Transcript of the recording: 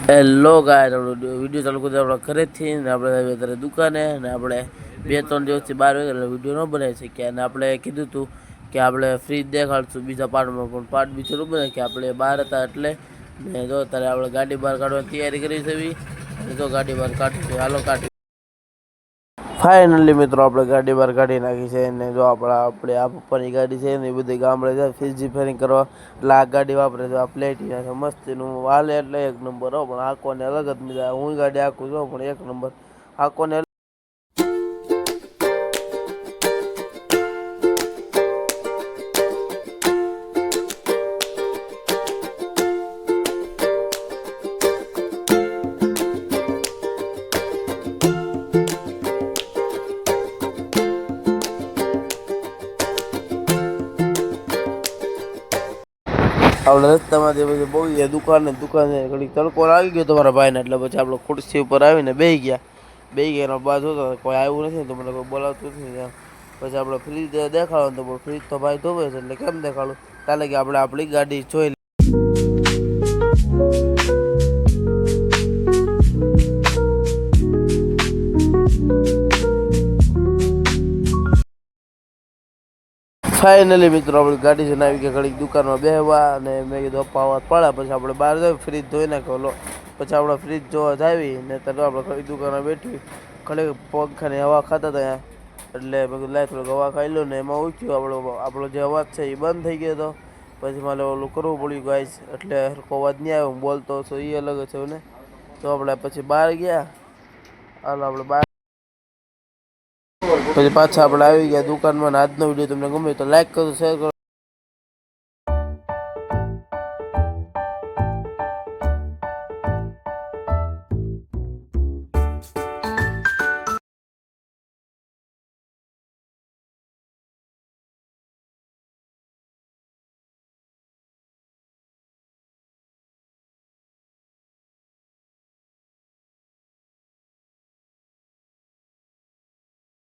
Hello ગાય video ચાલુ કરી આપણે ઘરેથી ને આપણે અત્યારે દુકાને ને આપણે 2-3 દિવસથી બહાર હોય એટલે વિડીયો ન બનાવી શક્યા. અને આપણે કીધું હતું કે આપણે ફ્રીજ દેખાડશું બીજા પાર્ટમાં, પણ પાર્ટ બીજો ન બને કે આપણે બહાર હતા એટલે ને જો અત્યારે આપણે ગાડી બહાર કાઢવાની તૈયારી કરી છે. જો ગાડી બહાર કાઢી છે, હાલો કાઢી. ફાઇનલી મિત્રો આપણે ગાડી બહાર કાઢી નાખી છે. ને જો આપણે આ પપ્પાની ગાડી છે ને એ બધી ગામડે જાય ફીજી ફેરિંગ કરવા એટલે આ ગાડી વાપરે છે. આ પ્લેટી છે મસ્તીનું હાલે એટલે એક નંબર હો, પણ આંખોને અલગ જ મજા. હું ગાડી આંકું છું પણ એક નંબર આંખોને. આપણે રસ્તામાંથી પછી બહુ દુકાને ઘડીક તડકો લાગી ગયો તમારા ભાઈને, એટલે પછી આપણે ખુરશી ઉપર આવીને બેસી ગયા બાદ હોતો કોઈ આવ્યું નથી તો મને કોઈ બોલાવતું નથી. પછી આપણે ફ્રીજ દેખાડો તો ફ્રીજ તો ભાઈ ધોવે છે એટલે કેમ દેખાડું, ચાલે કે આપણે આપણી ગાડી જોઈ. ફાઇનલી મિત્રો આપણી ગાડી છે ને આવી ગયા ઘડીક દુકાનમાં બેહવા, અને મેં કીધું અપ્પા વાત પડ્યા. પછી આપણે બહાર જાય ફ્રીજ ધોઈ નાખો. પછી આપણે ફ્રીજ જોવા જાવી ને ત્યારે આપણે ઘડી દુકાનમાં બેઠી ઘડી પંખાની હવા ખાતા હતા એટલે મેં કીધું લાય થોડીક હવા ખાઈ લો. ને એમાં ઉઠ્યું આપણો જે અવાજ છે એ બંધ થઈ ગયો હતો. પછી મારે ઓલું કરવું પડ્યું ગાઈસ, એટલે હરખો અવાજ નહીં આવ્યો. હું બોલતો છો એ અલગ છે ને. તો આપણે પછી બહાર ગયા, હાલો આપણે બહાર પછી પાછા આપણે આવી ગયા દુકાનમાં. આજનો વિડીયો તમને ગમે તો લાઈક કરો, શેર કરો.